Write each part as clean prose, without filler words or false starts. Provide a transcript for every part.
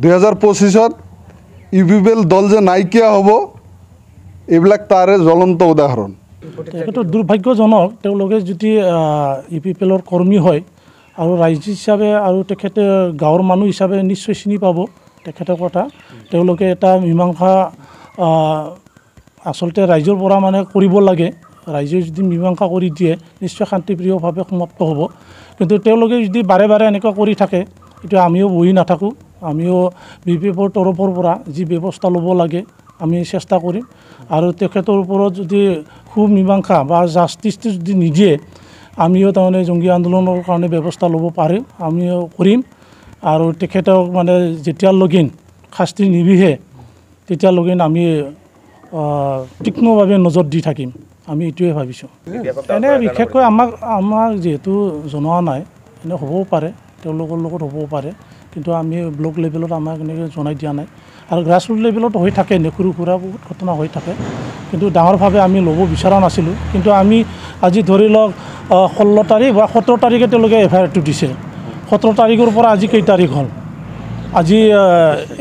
2025 UPPL দল যে নাইকিয়া হ'ব এইবিলাক তাৰে জ্বলন্ত উদাহৰণ। এইটো দুৰ্ভাগ্যজনক তেওঁলোকে যদি ইউপিপিএলৰ কৰ্মী হয় আৰু ৰাইজ হিচাপে আৰু তেখেতে গাঁৱৰ মানুহ হিচাপে নিশ্চয় চিনি পাব তেখেতৰ কথা। তেওঁলোকে এটা মীমাংসা আচলতে ৰাইজৰ পৰা মানে কৰিব লাগে। ৰাইজে যদি মীমাংসা কৰি দিয়ে নিশ্চয় শান্তিপ্ৰিয়ভাৱে সমাপ্ত হ'ব। কিন্তু তেওঁলোকে যদি বাৰে বাৰে এনেকুৱা কৰি থাকে এইটো আমিও বহি নাথাকোঁ। আমিও বিপিএফৰ তৰফৰ পৰা যি ব্যৱস্থা ল'ব লাগে আমি চেষ্টা কৰিম। আৰু তেখেতৰ ওপৰত যদি সুমীমাংসা বা জাষ্টিছটো যদি নিদিয়ে আমিও তাৰমানে জংগী আন্দোলনৰ কাৰণে ব্যৱস্থা ল'ব পাৰিম, আমিও কৰিম। আৰু তেখেতক মানে যেতিয়ালৈকে শাস্তি নিবিহে তেতিয়ালৈকে আমি তীক্ষ্ণভাৱে নজৰ দি থাকিম, আমি এইটোৱে ভাবিছোঁ। এনে বিশেষকৈ আমাক যিহেতু জনোৱা নাই, এনে হ'বও পাৰে তেওঁলোকৰ লগত হ'বও পাৰে, কিন্তু আমি ব্লক লেভেলত আমাক এনেকৈ জনাই দিয়া নাই। আৰু গ্ৰাছৰুট লেভেলত হৈ থাকে এনে সৰু সুৰা বহুত ঘটনা হৈ থাকে, কিন্তু ডাঙৰভাৱে আমি ল'ব বিচৰা নাছিলোঁ। কিন্তু আমি আজি ধৰি লওক 16 তাৰিখ বা 17 তাৰিখে তেওঁলোকে এফআইআৰটো দিছে। 17 তাৰিখৰ পৰা আজি কেই তাৰিখ হ'ল? আজি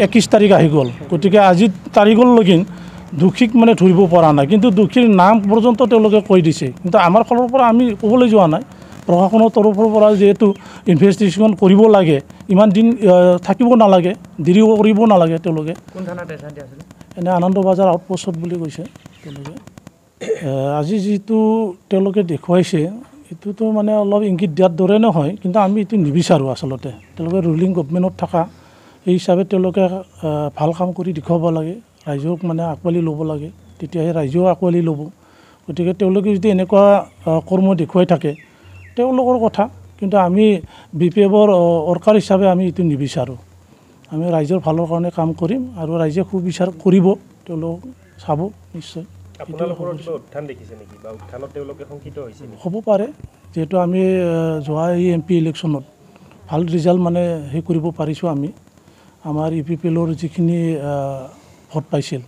21 তাৰিখ আহি গ'ল। গতিকে আজি তাৰিখলৈকে দোষীক মানে ধৰিব পৰা নাই, কিন্তু দোষীৰ নাম পৰ্যন্ত তেওঁলোকে কৈ দিছে। কিন্তু আমাৰ ফালৰ পৰা আমি ক'বলৈ যোৱা নাই। প্ৰশাসনৰ তৰফৰ পৰা যিহেতু ইনভেষ্টিগেশ্যন কৰিব লাগে, ইমান দিন থাকিব নালাগে, দেৰি কৰিব নালাগে। তেওঁলোকে এনে আনন্দ বজাৰ আউটপোষ্টত বুলি কৈছে তেওঁলোকে। আজি যিটো তেওঁলোকে দেখুৱাইছে এইটোতো মানে অলপ ইংগিত দিয়াৰ দৰে নহয়, কিন্তু আমি এইটো নিবিচাৰোঁ আচলতে। তেওঁলোকে ৰুলিং গভমেণ্টত থকা সেই হিচাপে তেওঁলোকে ভাল কাম কৰি দেখুৱাব লাগে, ৰাইজক মানে আঁকোৱালি ল'ব লাগে, তেতিয়াহে ৰাইজেও আঁকোৱালি ল'ব। গতিকে তেওঁলোকে যদি এনেকুৱা কৰ্ম দেখুৱাই থাকে তেওঁলোকৰ কথা, কিন্তু আমি বিপিএফৰ ৱৰ্কাৰ হিচাপে আমি এইটো নিবিচাৰোঁ। আমি ৰাইজৰ ভালৰ কাৰণে কাম কৰিম আৰু ৰাইজে সুবিচাৰ কৰিব, তেওঁলোক চাব নিশ্চয়। হ'ব পাৰে, যিহেতু আমি যোৱা এই MP ইলেকশ্যনত ভাল ৰিজাল্ট মানে সেই কৰিব পাৰিছোঁ। আমি আমাৰ ইউপিপিএলৰ যিখিনি ভোট পাইছিল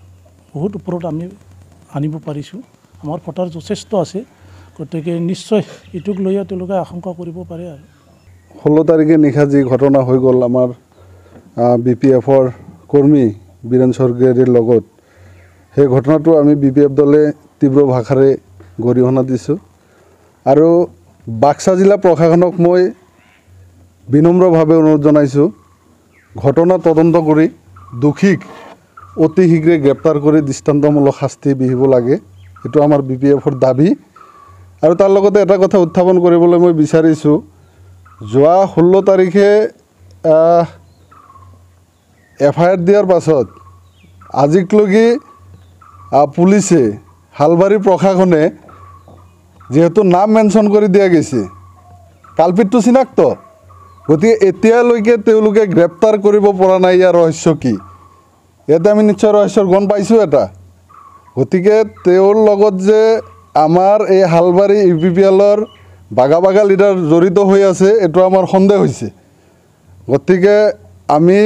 বহুত ওপৰত আমি আনিব পাৰিছোঁ। আমাৰ ভোটাৰ যথেষ্ট আছে, গতিকে নিশ্চয় এইটোক লৈও তেওঁলোকে আশংকা কৰিব পাৰে। আৰু 16 তাৰিখে নিশা যি ঘটনা হৈ গ'ল আমাৰ বিপিএফৰ কৰ্মী বীৰেন স্বৰ্গীয়াৰীৰ লগত, সেই ঘটনাটো আমি বিপিএফ দলে তীব্ৰ ভাষাৰে গৰিহণা দিছোঁ। আৰু বাক্সা জিলা প্ৰশাসনক মই বিনম্ৰভাৱে অনুৰোধ জনাইছোঁ, ঘটনা তদন্ত কৰি দোষীক অতি শীঘ্ৰে গ্ৰেপ্তাৰ কৰি দৃষ্টান্তমূলক শাস্তি বিহিব লাগে। এইটো আমাৰ বিপিএফৰ দাবী। আৰু তাৰ লগতে এটা কথা উত্থাপন কৰিবলৈ মই বিচাৰিছোঁ, যোৱা 16 তাৰিখে এফআইআৰ দিয়াৰ পাছত আজিলৈকে পুলিচে হালবাৰী প্ৰশাসনে যিহেতু নাম মেনশ্যন কৰি দিয়া গৈছে, কালপিতটো চিনাক্ত, গতিকে এতিয়ালৈকে তেওঁলোকে গ্ৰেপ্তাৰ কৰিব পৰা নাই। ইয়াৰ ৰহস্য কি? ইয়াতে আমি নিশ্চয় ৰহস্যৰ গম পাইছোঁ এটা। গতিকে তেওঁৰ লগত যে আমাৰ এই হালবাৰী ইউপিপিএলৰ বাগা লিডাৰ জড়িত হৈ আছে এইটো আমাৰ সন্দেহ হৈছে। গতিকে আমি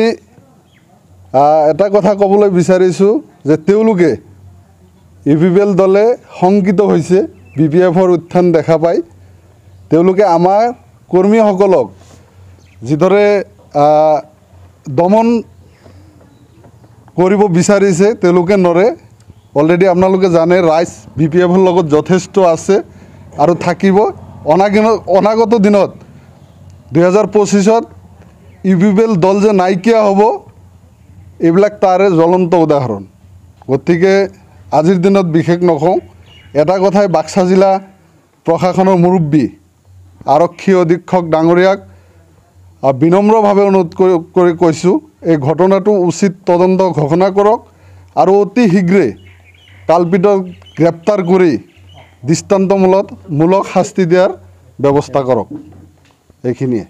এটা কথা ক'বলৈ বিচাৰিছোঁ যে তেওঁলোকে ইউপিপিএল দলে শংকিত হৈছে বিপিএফৰ উত্থান দেখা পায়। তেওঁলোকে আমাৰ কৰ্মীসকলক যিদৰে দমন কৰিব বিচাৰিছে তেওঁলোকে নৰে। অলৰেডি আপোনালোকে জানে ৰাইজ বিপিএফৰ লগত যথেষ্ট আছে আৰু থাকিব। অনাগত দিনত 2025 ইউপিপিএল দল যে নাইকিয়া হ'ব এইবিলাক তাৰে জ্বলন্ত উদাহৰণ। গতিকে আজিৰ দিনত বিশেষ নকওঁ, এটা কথাই বাক্সা জিলা প্ৰশাসনৰ মুৰব্বী আৰক্ষী অধীক্ষক ডাঙৰীয়াক বিনম্ৰভাৱে অনুৰোধ কৰি কৈছোঁ, এই ঘটনাটো উচিত তদন্ত ঘোষণা কৰক আৰু অতি শীঘ্ৰে কালপিতক গ্ৰেপ্তাৰ কৰি দৃষ্টান্তমূলক শাস্তি দিয়াৰ ব্যৱস্থা কৰক। এইখিনিয়ে।